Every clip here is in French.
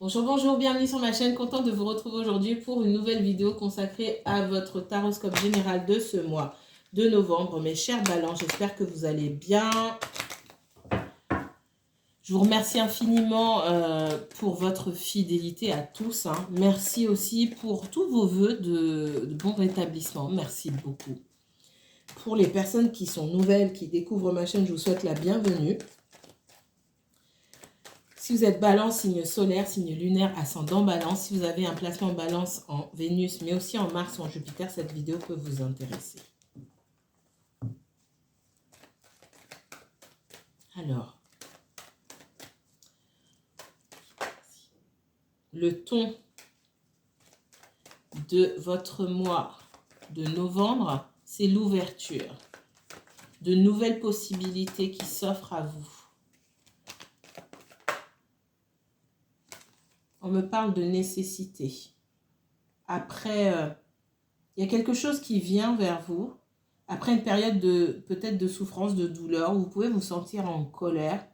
Bonjour, bonjour, bienvenue sur ma chaîne. Content de vous retrouver aujourd'hui pour une nouvelle vidéo consacrée à votre taroscope général de ce mois de novembre. Mes chers balances, j'espère que vous allez bien. Je vous remercie infiniment pour votre fidélité à tous. Merci aussi pour tous vos vœux de bon rétablissement. Merci beaucoup. Pour les personnes qui sont nouvelles, qui découvrent ma chaîne, je vous souhaite la bienvenue. Si vous êtes balance, signe solaire, signe lunaire, ascendant balance, si vous avez un placement en balance en Vénus, mais aussi en Mars ou en Jupiter, cette vidéo peut vous intéresser. Alors, le ton de votre mois de novembre, c'est l'ouverture. De nouvelles possibilités qui s'offrent à vous. On me parle de nécessité. Après, il y a quelque chose qui vient vers vous. Après une période peut-être de souffrance, de douleur, où vous pouvez vous sentir en colère.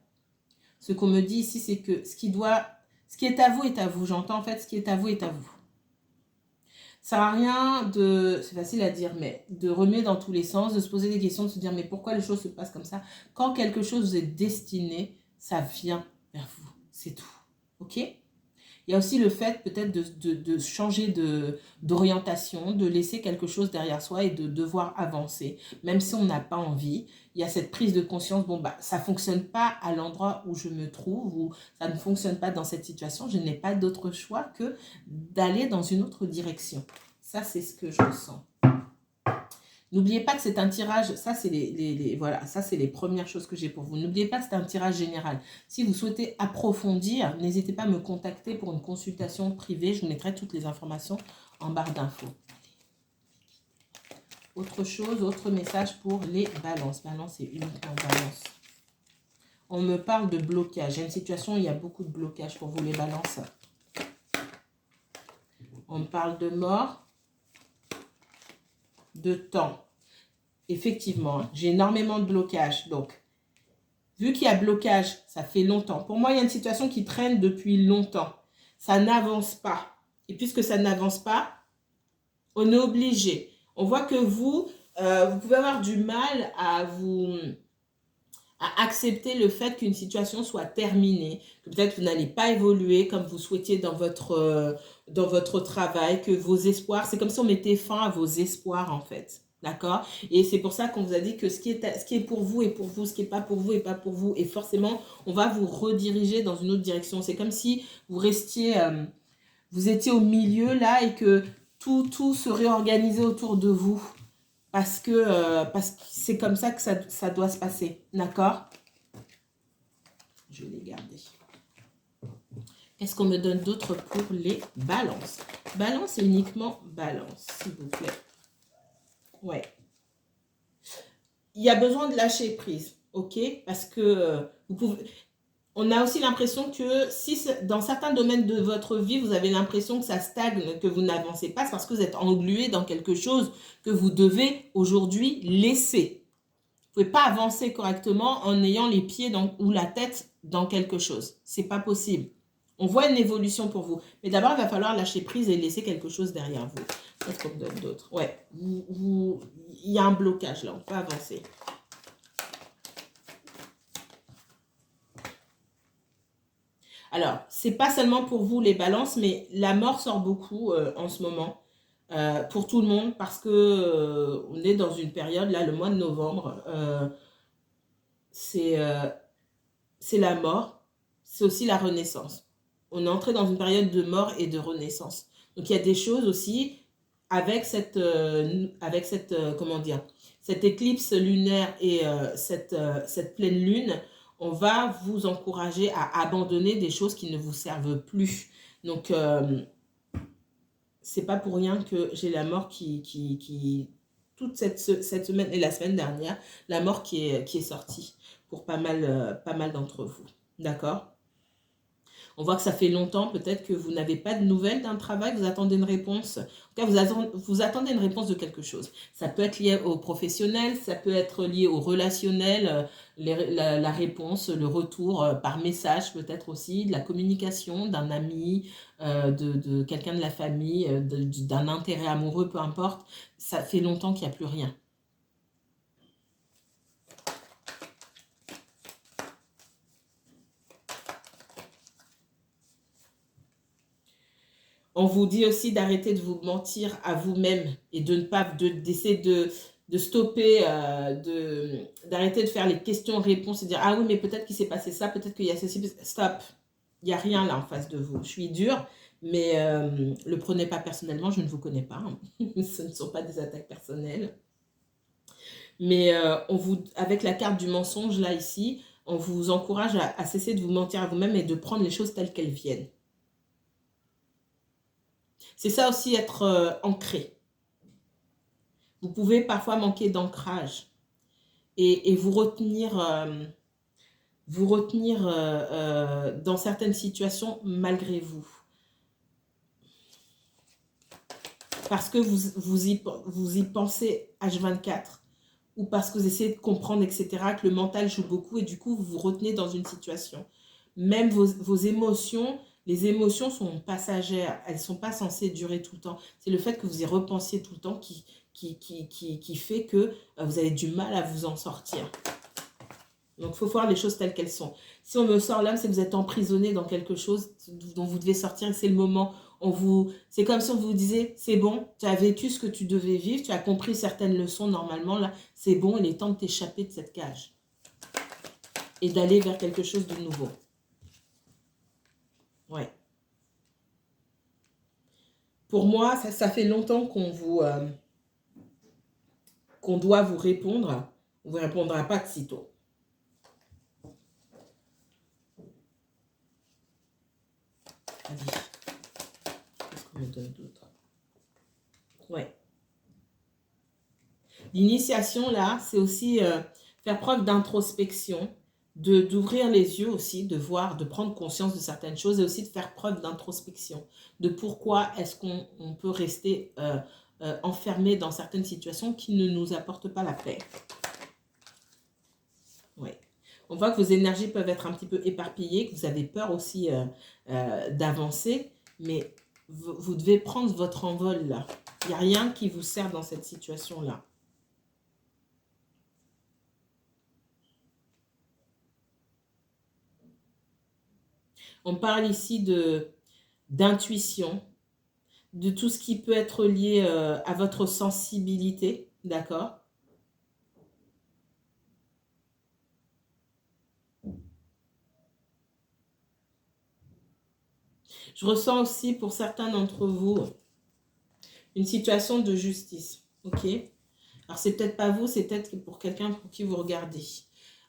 Ce qu'on me dit ici, c'est que ce qui est à vous est à vous. J'entends en fait, ce qui est à vous est à vous. Ça sert à rien de, c'est facile à dire, mais de remuer dans tous les sens, de se poser des questions, de se dire mais pourquoi les choses se passent comme ça. Quand quelque chose vous est destiné, ça vient vers vous. C'est tout. Ok ? Il y a aussi le fait peut-être de changer d'orientation, de laisser quelque chose derrière soi et de devoir avancer. Même si on n'a pas envie, il y a cette prise de conscience, bon bah ça ne fonctionne pas à l'endroit où je me trouve, ou ça ne fonctionne pas dans cette situation, je n'ai pas d'autre choix que d'aller dans une autre direction. Ça, c'est ce que je ressens. N'oubliez pas que c'est un tirage, ça c'est voilà, ça c'est les premières choses que j'ai pour vous. N'oubliez pas que c'est un tirage général. Si vous souhaitez approfondir, n'hésitez pas à me contacter pour une consultation privée. Je vous mettrai toutes les informations en barre d'infos. Autre chose, autre message pour les balances. Balance et uniquement balance. On me parle de blocage. Il y a une situation où il y a beaucoup de blocage pour vous les balances. On me parle de mort, de temps. Effectivement, j'ai énormément de blocage. Donc, vu qu'il y a blocage, ça fait longtemps. Pour moi, il y a une situation qui traîne depuis longtemps. Ça n'avance pas. Et puisque ça n'avance pas, on est obligé. On voit que vous pouvez avoir du mal à accepter le fait qu'une situation soit terminée, que peut-être vous n'allez pas évoluer comme vous souhaitiez dans votre travail, que vos espoirs, c'est comme si on mettait fin à vos espoirs en fait. D'accord? Et c'est pour ça qu'on vous a dit que ce qui est pour vous est pour vous, ce qui n'est pas pour vous est pas pour vous. Et forcément, on va vous rediriger dans une autre direction. C'est comme si vous vous étiez au milieu là et que tout se réorganisait autour de vous. Parce que c'est comme ça que ça doit se passer. D'accord? Je vais les garder. Qu'est-ce qu'on me donne d'autre pour les balances? Balance et uniquement balance, s'il vous plaît. Ouais. Il y a besoin de lâcher prise, ok? Parce que vous pouvez... On a aussi l'impression que si dans certains domaines de votre vie, vous avez l'impression que ça stagne, que vous n'avancez pas, c'est parce que vous êtes englué dans quelque chose que vous devez aujourd'hui laisser. Vous ne pouvez pas avancer correctement en ayant les pieds ou la tête dans quelque chose. Ce n'est pas possible. On voit une évolution pour vous. Mais d'abord, il va falloir lâcher prise et laisser quelque chose derrière vous. Qu'est-ce qu'on donne d'autre? Ouais, il y a un blocage là, on peut avancer. Alors, c'est pas seulement pour vous les balances, mais la mort sort beaucoup en ce moment. Pour tout le monde, parce que on est dans une période, là, le mois de novembre, c'est la mort, c'est aussi la renaissance. On est entré dans une période de mort et de renaissance. Donc, il y a des choses aussi avec cette comment dire, cette éclipse lunaire et cette pleine lune, on va vous encourager à abandonner des choses qui ne vous servent plus. Donc, c'est pas pour rien que j'ai la mort toute cette semaine et la semaine dernière, la mort qui est sortie pour pas mal d'entre vous. D'accord? On voit que ça fait longtemps, peut-être que vous n'avez pas de nouvelles d'un travail, vous attendez une réponse. En tout cas, vous attendez une réponse de quelque chose. Ça peut être lié au professionnel, ça peut être lié au relationnel, la réponse, le retour par message peut-être aussi, de la communication d'un ami, de quelqu'un de la famille, d'un intérêt amoureux, peu importe. Ça fait longtemps qu'il n'y a plus rien. On vous dit aussi d'arrêter de vous mentir à vous-même et de ne pas, d'essayer de stopper, d'arrêter de faire les questions-réponses et de dire, ah oui, mais peut-être qu'il s'est passé ça, peut-être qu'il y a ceci, stop. Il n'y a rien là en face de vous. Je suis dure, mais le prenez pas personnellement, je ne vous connais pas. Ce ne sont pas des attaques personnelles. Mais avec la carte du mensonge là, ici, on vous encourage à cesser de vous mentir à vous-même et de prendre les choses telles qu'elles viennent. C'est ça aussi être ancré. Vous pouvez parfois manquer d'ancrage et vous retenir dans certaines situations malgré vous. Parce que vous y pensez H24 ou parce que vous essayez de comprendre, etc., que le mental joue beaucoup et du coup, vous vous retenez dans une situation. Même vos émotions, les émotions sont passagères, elles ne sont pas censées durer tout le temps. C'est le fait que vous y repensiez tout le temps qui fait que vous avez du mal à vous en sortir. Donc, il faut voir les choses telles qu'elles sont. Si on me sort l'âme, c'est que vous êtes emprisonné dans quelque chose dont vous devez sortir et c'est le moment. C'est comme si on vous disait, c'est bon, tu as vécu ce que tu devais vivre, tu as compris certaines leçons normalement, là, c'est bon, il est temps de t'échapper de cette cage et d'aller vers quelque chose de nouveau. Ouais. Pour moi, ça fait longtemps qu'on doit vous répondre. On ne vous répondra pas de sitôt. Allez. Qu'est-ce qu'on me donne d'autre? Ouais. L'initiation, là, c'est aussi faire preuve d'introspection, d'ouvrir les yeux aussi, de voir, de prendre conscience de certaines choses et aussi de faire preuve d'introspection, de pourquoi est-ce qu'on peut rester enfermé dans certaines situations qui ne nous apportent pas la paix. Oui. On voit que vos énergies peuvent être un petit peu éparpillées, que vous avez peur aussi d'avancer, mais vous devez prendre votre envol là. Il n'y a rien qui vous sert dans cette situation-là. On parle ici d'intuition, de tout ce qui peut être lié à votre sensibilité, d'accord? Je ressens aussi pour certains d'entre vous une situation de justice, ok? Alors, c'est peut-être pas vous, c'est peut-être pour quelqu'un pour qui vous regardez.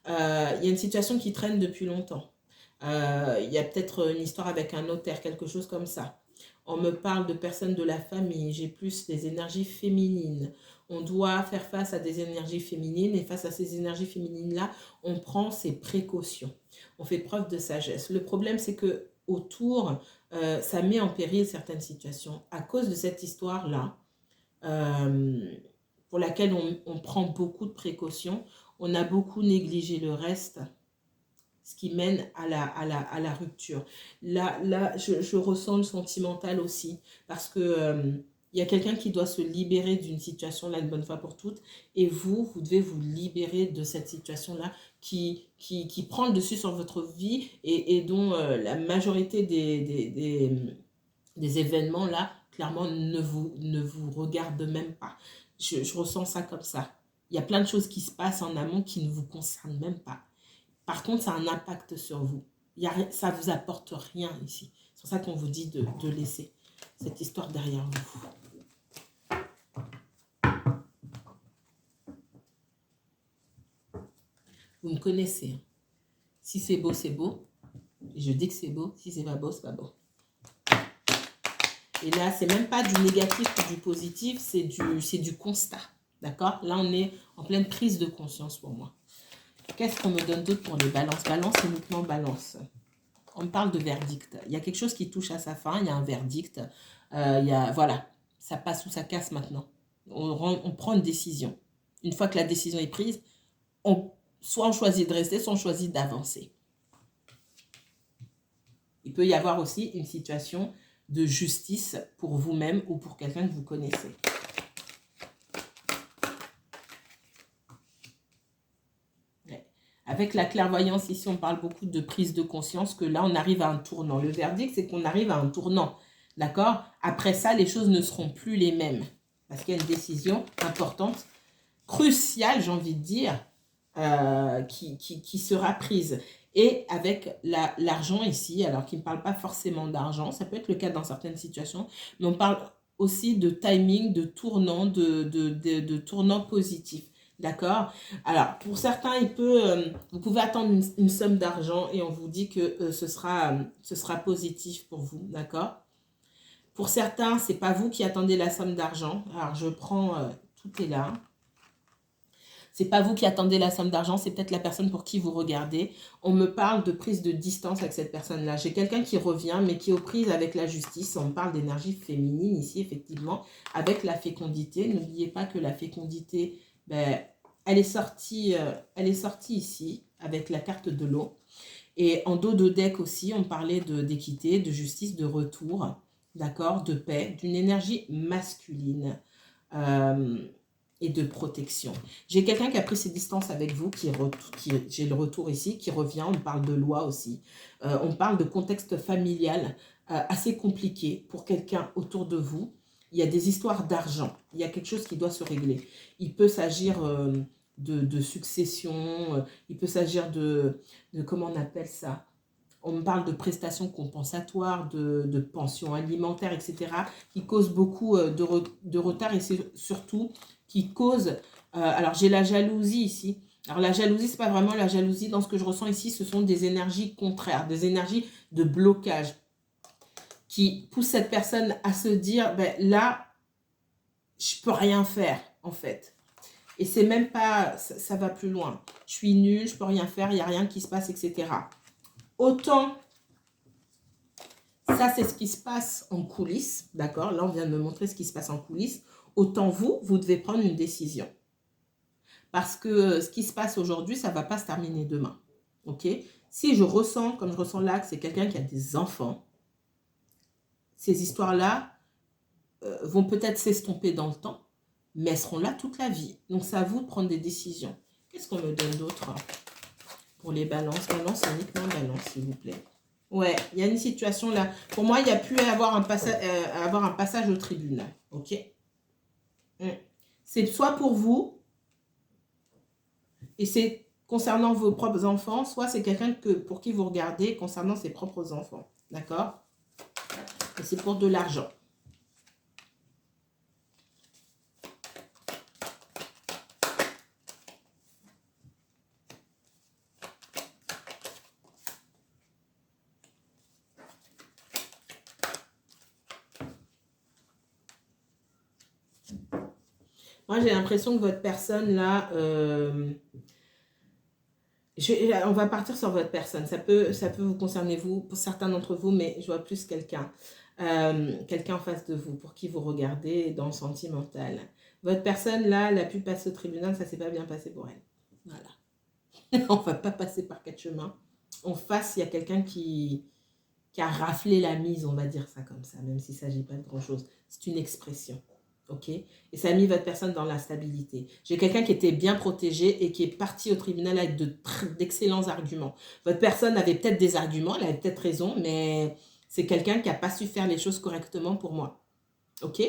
Il y a une situation qui traîne depuis longtemps. Il y a peut-être une histoire avec un notaire, quelque chose comme ça. On me parle de personnes de la famille, j'ai plus des énergies féminines. On doit faire face à des énergies féminines et face à ces énergies féminines-là, on prend ses précautions. On fait preuve de sagesse. Le problème, c'est que autour, ça met en péril certaines situations. À cause de cette histoire-là, pour laquelle on prend beaucoup de précautions, on a beaucoup négligé le reste, ce qui mène à la rupture. Là je ressens le sentimental aussi, parce que il y a quelqu'un qui doit se libérer d'une situation là une bonne fois pour toutes, et vous devez vous libérer de cette situation-là qui prend le dessus sur votre vie et dont la majorité des événements là, clairement, ne vous regardent même pas. Je ressens ça comme ça. Il y a plein de choses qui se passent en amont qui ne vous concernent même pas. Par contre, ça a un impact sur vous. Ça ne vous apporte rien ici. C'est pour ça qu'on vous dit de laisser cette histoire derrière vous. Vous me connaissez. Si c'est beau, c'est beau. Et je dis que c'est beau. Si c'est pas beau, c'est pas beau. Et là, c'est même pas du négatif ou du positif, c'est du constat. D'accord? Là, on est en pleine prise de conscience pour moi. Qu'est-ce qu'on me donne d'autre pour les balances? Balance, uniquement balance. On parle de verdict. Il y a quelque chose qui touche à sa fin, il y a un verdict. Voilà, ça passe ou ça casse maintenant. On prend une décision. Une fois que la décision est prise, soit on choisit de rester, soit on choisit d'avancer. Il peut y avoir aussi une situation de justice pour vous-même ou pour quelqu'un que vous connaissez. Avec la clairvoyance, ici, on parle beaucoup de prise de conscience, que là, on arrive à un tournant. Le verdict, c'est qu'on arrive à un tournant. D'accord? Après ça, les choses ne seront plus les mêmes. Parce qu'il y a une décision importante, cruciale, j'ai envie de dire, qui sera prise. Et avec l'argent ici, alors qui ne parle pas forcément d'argent, ça peut être le cas dans certaines situations, mais on parle aussi de timing, de tournant, de tournant positif. D'accord? Alors, pour certains, vous pouvez attendre une somme d'argent et on vous dit que ce sera positif pour vous. D'accord? Pour certains, ce n'est pas vous qui attendez la somme d'argent. Alors, je prends, tout est là. C'est pas vous qui attendez la somme d'argent, c'est peut-être la personne pour qui vous regardez. On me parle de prise de distance avec cette personne-là. J'ai quelqu'un qui revient, mais qui est aux prises avec la justice. On parle d'énergie féminine ici, effectivement, avec la fécondité. N'oubliez pas que la fécondité, elle est sortie ici, avec la carte de l'eau. Et en dos de deck aussi, on parlait d'équité, de justice, de retour, d'accord, de paix, d'une énergie masculine. Et de protection. J'ai quelqu'un qui a pris ses distances avec vous, j'ai le retour ici, qui revient, on parle de loi aussi. On parle de contexte familial assez compliqué pour quelqu'un autour de vous. Il y a des histoires d'argent, il y a quelque chose qui doit se régler. Il peut s'agir de succession, il peut s'agir de comment on appelle ça? On me parle de prestations compensatoires, de pensions alimentaires, etc., qui causent beaucoup de retard et c'est surtout qui causent... alors, j'ai la jalousie ici. Alors, la jalousie, ce n'est pas vraiment la jalousie. Dans ce que je ressens ici, ce sont des énergies contraires, des énergies de blocage qui poussent cette personne à se dire, là, je ne peux rien faire, en fait. Et c'est même pas... Ça va plus loin. Je suis nulle, je ne peux rien faire, il n'y a rien qui se passe, etc. Autant, ça c'est ce qui se passe en coulisses, d'accord? Là, on vient de me montrer ce qui se passe en coulisses. Autant vous devez prendre une décision. Parce que ce qui se passe aujourd'hui, ça ne va pas se terminer demain, ok? Si je ressens, comme je ressens là, que c'est quelqu'un qui a des enfants, ces histoires-là vont peut-être s'estomper dans le temps, mais elles seront là toute la vie. Donc, c'est à vous de prendre des décisions. Qu'est-ce qu'on me donne d'autre pour les balances? Balance, uniquement balance, s'il vous plaît. Ouais, il y a une situation là. Pour moi, il y a pu avoir un passage au tribunal. Ok? C'est soit pour vous, et c'est concernant vos propres enfants, soit c'est quelqu'un pour qui vous regardez concernant ses propres enfants. D'accord? Et c'est pour de l'argent. Moi, j'ai l'impression que votre personne, là, on va partir sur votre personne. Ça peut vous concerner, vous, pour certains d'entre vous, mais je vois plus quelqu'un. Quelqu'un en face de vous, pour qui vous regardez dans le sentimental. Votre personne, là, elle a pu passer au tribunal, ça ne s'est pas bien passé pour elle. Voilà. On ne va pas passer par quatre chemins. En face, il y a quelqu'un qui a raflé la mise, on va dire ça comme ça, même s'il ne s'agit pas de grand-chose. C'est une expression. Ok, et ça a mis votre personne dans l'instabilité. J'ai quelqu'un qui était bien protégé et qui est parti au tribunal avec d'excellents arguments. Votre personne avait peut-être des arguments, elle avait peut-être raison, mais c'est quelqu'un qui n'a pas su faire les choses correctement pour moi. Ok,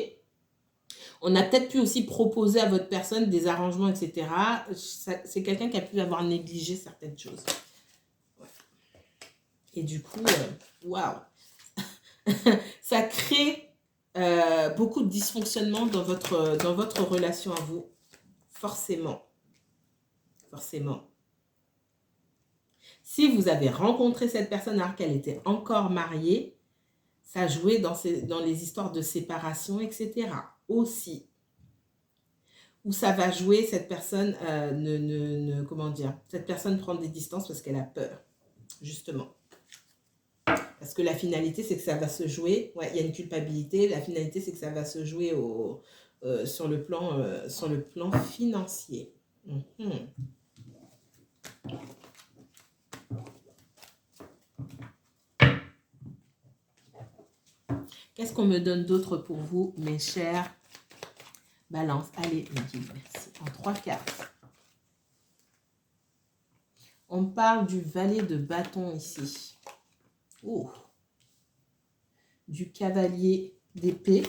on a peut-être pu aussi proposer à votre personne des arrangements, etc. C'est quelqu'un qui a pu avoir négligé certaines choses. Ouais. Et du coup, waouh, ça crée... beaucoup de dysfonctionnement dans votre relation à vous. Forcément. Forcément. Si vous avez rencontré cette personne alors qu'elle était encore mariée, ça jouait dans les histoires de séparation, etc. Aussi. Où ça va jouer, cette personne comment dire, cette personne prend des distances parce qu'elle a peur. Justement. Parce que la finalité, c'est que ça va se jouer. Ouais, il y a une culpabilité. La finalité, c'est que ça va se jouer sur le plan financier. Mhm. Qu'est-ce qu'on me donne d'autre pour vous, mes chers Balance? Allez, merci. En 3 cartes. On parle du valet de bâton ici. Oh. Du cavalier d'épée.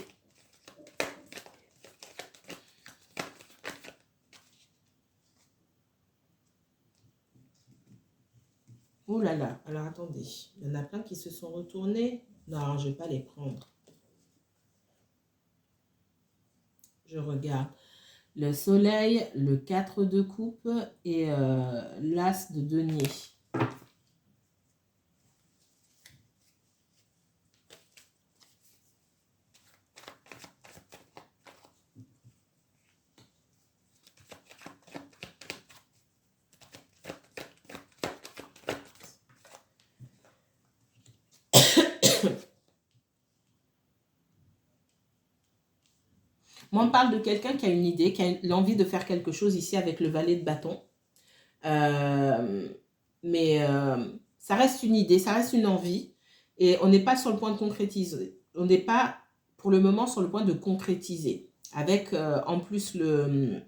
Oh là là, alors attendez, il y en a plein qui se sont retournés. Non, je ne vais pas les prendre. Je regarde. Le soleil, le 4 de coupe et l'as de denier. Moi, on parle de quelqu'un qui a une idée, qui a l'envie de faire quelque chose ici avec le valet de bâton. Mais ça reste une idée, ça reste une envie. Et on n'est pas sur le point de concrétiser. On n'est pas, pour le moment, sur le point de concrétiser. Avec, en plus, le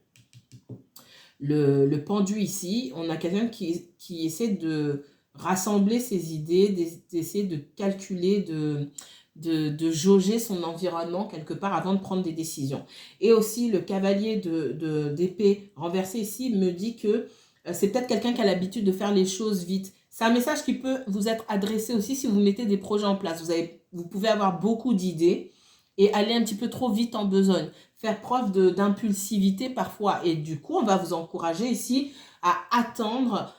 pendu ici, on a quelqu'un qui essaie de rassembler ses idées, d'essayer de calculer, de jauger son environnement quelque part avant de prendre des décisions. Et aussi, le cavalier d'épée renversé ici me dit que c'est peut-être quelqu'un qui a l'habitude de faire les choses vite. C'est un message qui peut vous être adressé aussi si vous mettez des projets en place. Vous pouvez avoir beaucoup d'idées et aller un petit peu trop vite en besogne. Faire preuve d'impulsivité parfois. Et du coup, on va vous encourager ici à attendre,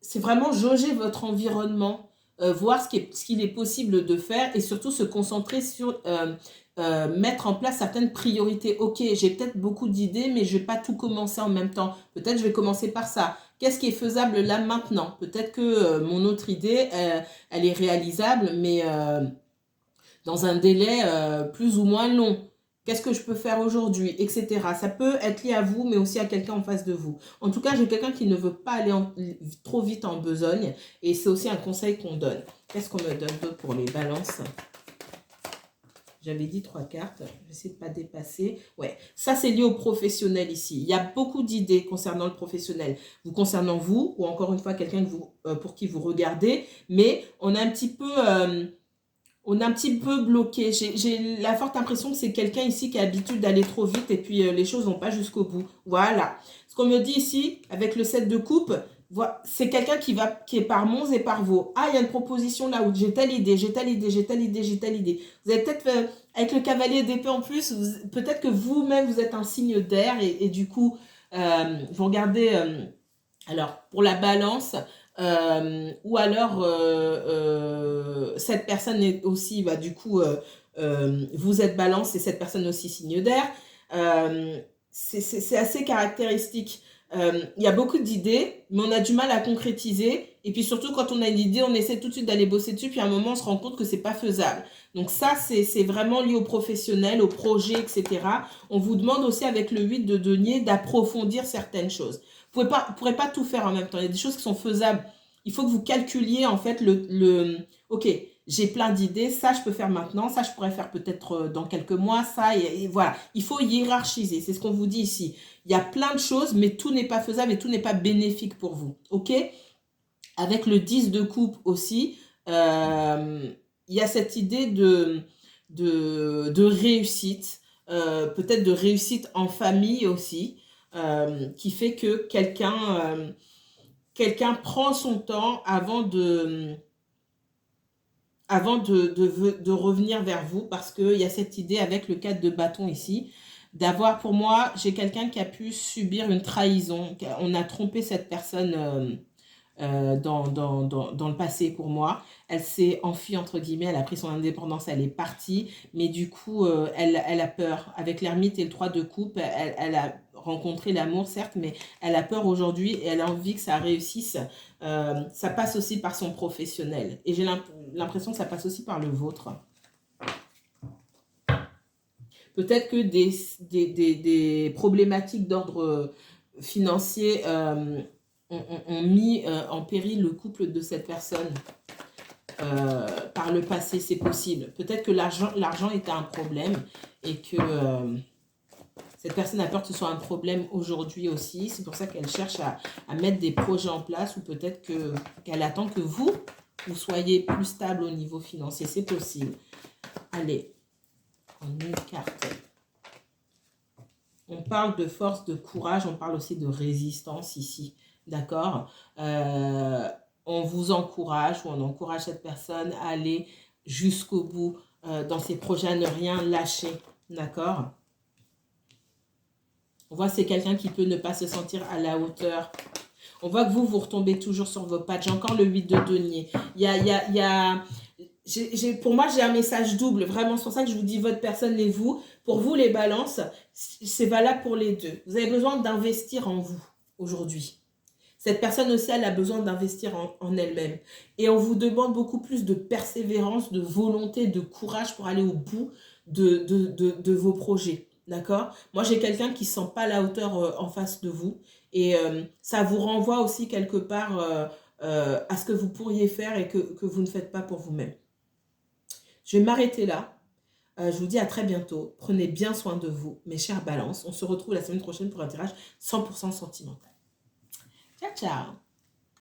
c'est vraiment jauger votre environnement, voir ce qu'il est possible de faire et surtout se concentrer sur mettre en place certaines priorités. Ok, j'ai peut-être beaucoup d'idées, mais je ne vais pas tout commencer en même temps. Peut-être je vais commencer par ça. Qu'est-ce qui est faisable là maintenant? Peut-être que mon autre idée, elle est réalisable, mais dans un délai plus ou moins long. Qu'est-ce que je peux faire aujourd'hui, etc. Ça peut être lié à vous, mais aussi à quelqu'un en face de vous. En tout cas, j'ai quelqu'un qui ne veut pas aller trop vite en besogne. Et c'est aussi un conseil qu'on donne. Qu'est-ce qu'on me donne d'autre pour les balances? J'avais dit 3 cartes. J'essaie de ne pas dépasser. Ouais, ça c'est lié au professionnel ici. Il y a beaucoup d'idées concernant le professionnel. Concernant vous, ou encore une fois, quelqu'un pour qui vous regardez. Mais on a un petit peu... on est un petit peu bloqué. J'ai la forte impression que c'est quelqu'un ici qui a l'habitude d'aller trop vite et puis les choses vont pas jusqu'au bout. Voilà. Ce qu'on me dit ici, avec le 7 de coupe, c'est quelqu'un qui est par Mons et par Vaux. Ah, il y a une proposition là où j'ai telle idée, j'ai telle idée, j'ai telle idée, j'ai telle idée. Vous avez peut-être, avec le cavalier d'épée en plus, peut-être que vous-même, vous êtes un signe d'air et du coup, vous regardez, alors, pour la balance... ou alors cette personne est aussi, bah, du coup, vous êtes balance et cette personne aussi signe d'air. C'est assez caractéristique. Il y a beaucoup d'idées, mais on a du mal à concrétiser. Et puis surtout, quand on a une idée, on essaie tout de suite d'aller bosser dessus. Puis à un moment, on se rend compte que c'est pas faisable. Donc ça, c'est vraiment lié au professionnel, au projet, etc. On vous demande aussi avec le 8 de denier d'approfondir certaines choses. Vous ne pourrez pas tout faire en même temps. Il y a des choses qui sont faisables. Il faut que vous calculiez en fait ok, j'ai plein d'idées, ça je peux faire maintenant, ça je pourrais faire peut-être dans quelques mois, ça, et voilà. Il faut hiérarchiser, c'est ce qu'on vous dit ici. Il y a plein de choses, mais tout n'est pas faisable et tout n'est pas bénéfique pour vous. Ok? Avec le 10 de coupe aussi, il y a cette idée de réussite, peut-être de réussite en famille aussi, qui fait que quelqu'un prend son temps avant de revenir vers vous, parce qu'il y a cette idée avec le 4 de bâton ici, d'avoir, pour moi, j'ai quelqu'un qui a pu subir une trahison. On a trompé cette personne dans le passé pour moi. Elle s'est enfuie, entre guillemets, elle a pris son indépendance, elle est partie, mais du coup, elle a peur. Avec l'ermite et le 3 de coupe, elle a rencontrer l'amour, certes, mais elle a peur aujourd'hui et elle a envie que ça réussisse. Ça passe aussi par son professionnel. Et j'ai l'impression que ça passe aussi par le vôtre. Peut-être que des problématiques d'ordre financier ont mis en péril le couple de cette personne par le passé, c'est possible. Peut-être que l'argent était un problème et que cette personne a peur que ce soit un problème aujourd'hui aussi. C'est pour ça qu'elle cherche à mettre des projets en place ou peut-être qu'elle attend que vous soyez plus stable au niveau financier. C'est possible. Allez, on une carte. On parle de force, de courage, on parle aussi de résistance ici. D'accord? On vous encourage ou on encourage cette personne à aller jusqu'au bout dans ses projets, à ne rien lâcher. D'accord? On voit que c'est quelqu'un qui peut ne pas se sentir à la hauteur. On voit que vous retombez toujours sur vos pattes. J'ai encore le 8 de denier. Pour moi, j'ai un message double. Vraiment, c'est pour ça que je vous dis votre personne et vous. Pour vous, les balances, c'est valable pour les deux. Vous avez besoin d'investir en vous aujourd'hui. Cette personne aussi, elle a besoin d'investir en elle-même. Et on vous demande beaucoup plus de persévérance, de volonté, de courage pour aller au bout de vos projets. D'accord? Moi, j'ai quelqu'un qui ne sent pas la hauteur en face de vous. Et ça vous renvoie aussi quelque part à ce que vous pourriez faire et que vous ne faites pas pour vous-même. Je vais m'arrêter là. Je vous dis à très bientôt. Prenez bien soin de vous, mes chers balances. On se retrouve la semaine prochaine pour un tirage 100% sentimental. Ciao, ciao!